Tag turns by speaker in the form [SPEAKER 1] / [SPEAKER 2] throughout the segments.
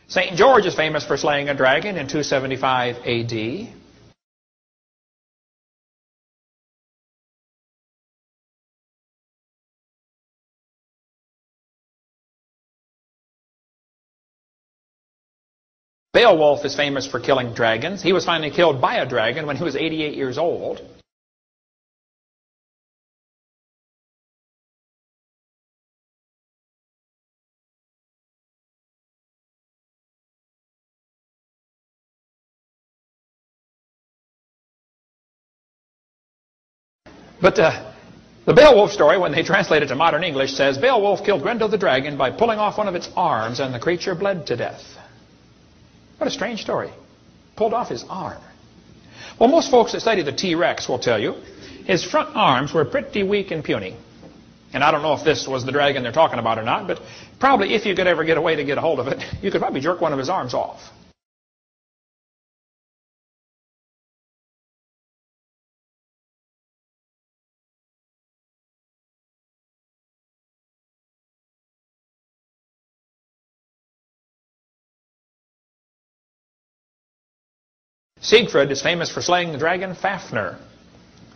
[SPEAKER 1] St. George is famous for slaying a dragon in 275 A.D. Beowulf is famous for killing dragons. He was finally killed by a dragon when he was 88 years old. But the Beowulf story, when they translate it to modern English, says, Beowulf killed Grendel the dragon by pulling off one of its arms, and the creature bled to death. What a strange story. Pulled off his arm. Well, most folks that study the T-Rex will tell you his front arms were pretty weak and puny. And I don't know if this was the dragon they're talking about or not, but probably if you could ever get a way to get a hold of it, you could probably jerk one of his arms off. Siegfried is famous for slaying the dragon Fafnir,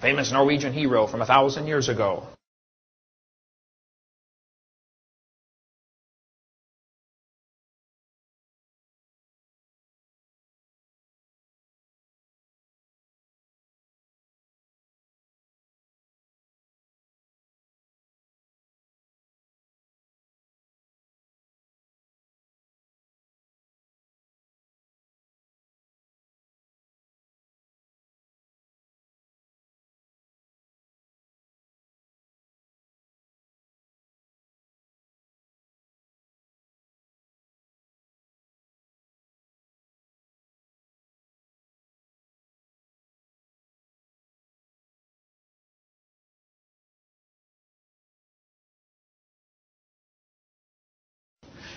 [SPEAKER 1] famous Norwegian hero from 1,000 years ago.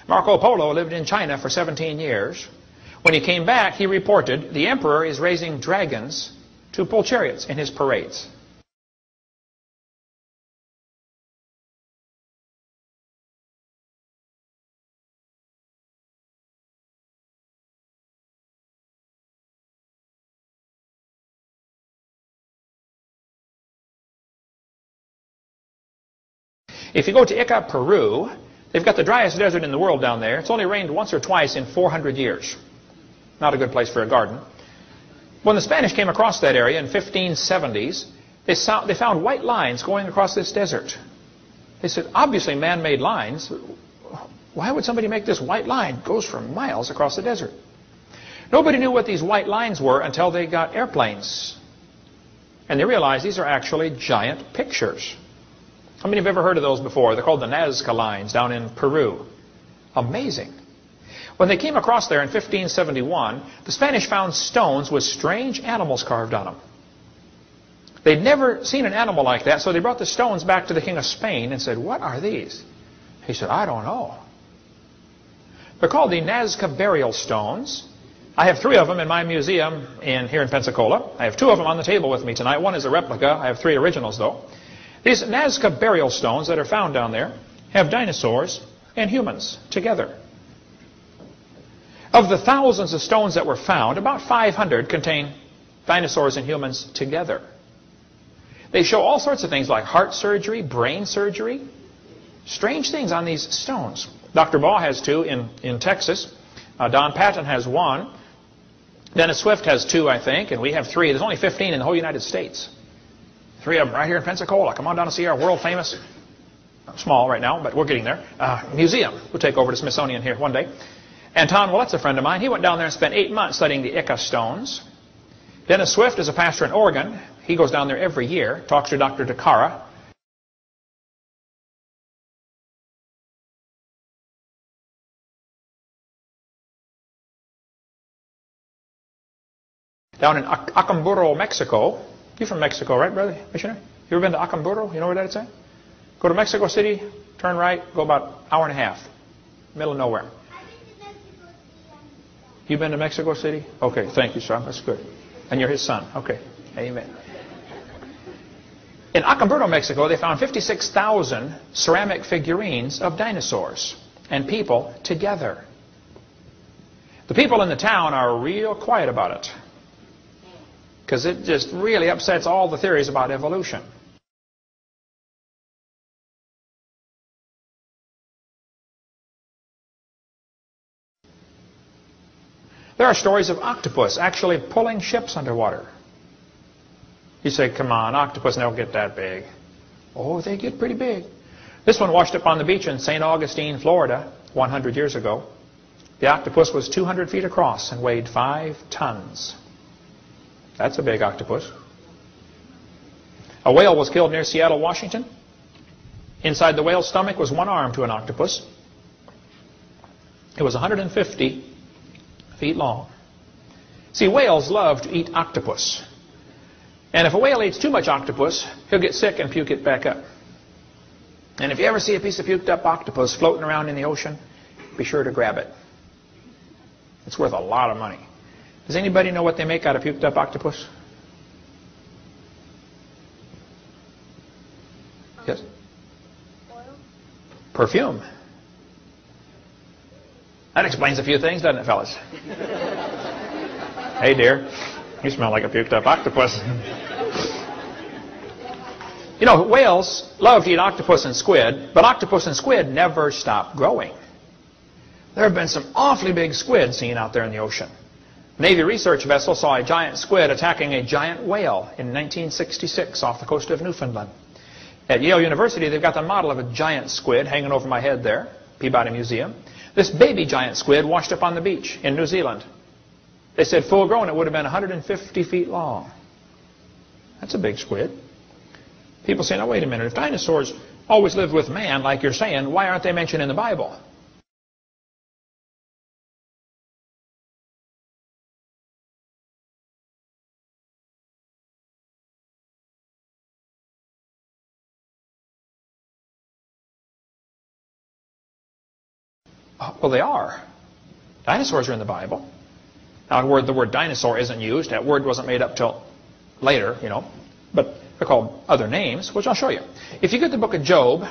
[SPEAKER 1] Marco Polo lived in China for 17 years. When he came back, he reported the emperor is raising dragons to pull chariots in his parades. If you go to Ica, Peru, they've got the driest desert in the world down there. It's only rained once or twice in 400 years. Not a good place for a garden. When the Spanish came across that area in 1570s, they found white lines going across this desert. They said, obviously man-made lines. Why would somebody make this white line? It goes for miles across the desert. Nobody knew what these white lines were until they got airplanes. And they realized these are actually giant pictures. How many have ever heard of those before? They're called the Nazca lines down in Peru. Amazing. When they came across there in 1571, the Spanish found stones with strange animals carved on them. They'd never seen an animal like that, so they brought the stones back to the King of Spain and said, what are these? He said, I don't know. They're called the Nazca burial stones. I have 3 of them in my museum here in Pensacola. I have 2 of them on the table with me tonight. One is a replica. I have 3 originals, though. These Nazca burial stones that are found down there have dinosaurs and humans together. Of the thousands of stones that were found, about 500 contain dinosaurs and humans together. They show all sorts of things like heart surgery, brain surgery, strange things on these stones. Dr. Baugh has 2 in Texas. Don Patton has 1. Dennis Swift has 2, I think, and we have 3. There's only 15 in the whole United States. 3 of them right here in Pensacola. Come on down to see our world-famous, small right now, but we're getting there, museum. We'll take over to Smithsonian here one day. Anton Willette's a friend of mine. He went down there and spent 8 months studying the Ica stones. Dennis Swift is a pastor in Oregon. He goes down there every year, talks to Dr. DeCara. Down in Acamburo, Mexico. You're from Mexico, right, brother missionary? You ever been to Acamburo? You know where that's at? Go to Mexico City, turn right, go about an hour and a half. Middle of nowhere. You've been to Mexico City? Okay, thank you, son. That's good. And you're his son. Okay, amen. In Acamburo, Mexico, they found 56,000 ceramic figurines of dinosaurs and people together. The people in the town are real quiet about it, because it just really upsets all the theories about evolution. There are stories of octopus actually pulling ships underwater. You say, come on, octopus don't get that big. Oh, they get pretty big. This one washed up on the beach in St. Augustine, Florida, 100 years ago. The octopus was 200 feet across and weighed 5 tons. That's a big octopus. A whale was killed near Seattle, Washington. Inside the whale's stomach was one arm to an octopus. It was 150 feet long. See, whales love to eat octopus. And if a whale eats too much octopus, he'll get sick and puke it back up. And if you ever see a piece of puked up octopus floating around in the ocean, be sure to grab it. It's worth a lot of money. Does anybody know what they make out of puked up octopus? Yes?
[SPEAKER 2] Oil?
[SPEAKER 1] Perfume. That explains a few things, doesn't it, fellas? Hey, dear, you smell like a puked up octopus. You know, whales love to eat octopus and squid, but octopus and squid never stop growing. There have been some awfully big squid seen out there in the ocean. Navy research vessel saw a giant squid attacking a giant whale in 1966 off the coast of Newfoundland. At Yale University, they've got the model of a giant squid hanging over my head there, Peabody Museum. This baby giant squid washed up on the beach in New Zealand. They said full grown it would have been 150 feet long. That's a big squid. People say, now wait a minute, if dinosaurs always lived with man, like you're saying, why aren't they mentioned in the Bible? Well, they are. Dinosaurs are in the Bible. Now, the word dinosaur isn't used. That word wasn't made up till later, you know. But they're called other names, which I'll show you. If you get the book of Job,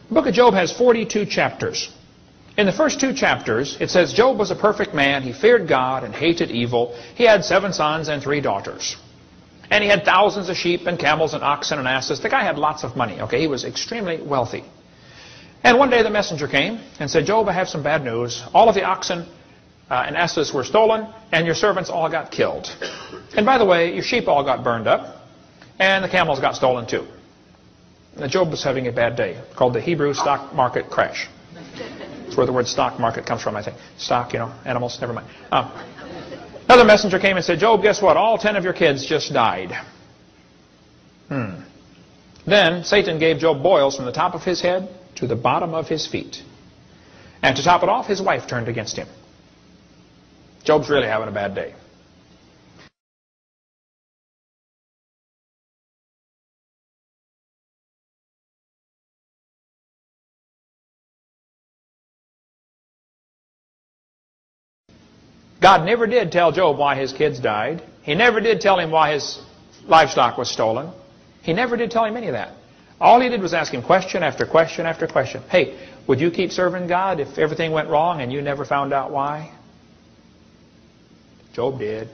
[SPEAKER 1] the book of Job has 42 chapters. In the first 2 chapters, it says Job was a perfect man. He feared God and hated evil. He had 7 sons and 3 daughters. And he had thousands of sheep and camels and oxen and asses. The guy had lots of money. Okay, he was extremely wealthy. And one day the messenger came and said, Job, I have some bad news. All of the oxen and asses were stolen, and your servants all got killed. And by the way, your sheep all got burned up, and the camels got stolen too. And Job was having a bad day, called the Hebrew stock market crash. That's where the word stock market comes from, I think. Stock, you know, animals, never mind. Another messenger came and said, Job, guess what? All 10 of your kids just died. Then Satan gave Job boils from the top of his head to the bottom of his feet. And to top it off, his wife turned against him. Job's really having a bad day. God never did tell Job why his kids died. He never did tell him why his livestock was stolen. He never did tell him any of that. All he did was ask him question after question after question. Hey, would you keep serving God if everything went wrong and you never found out why? Job did.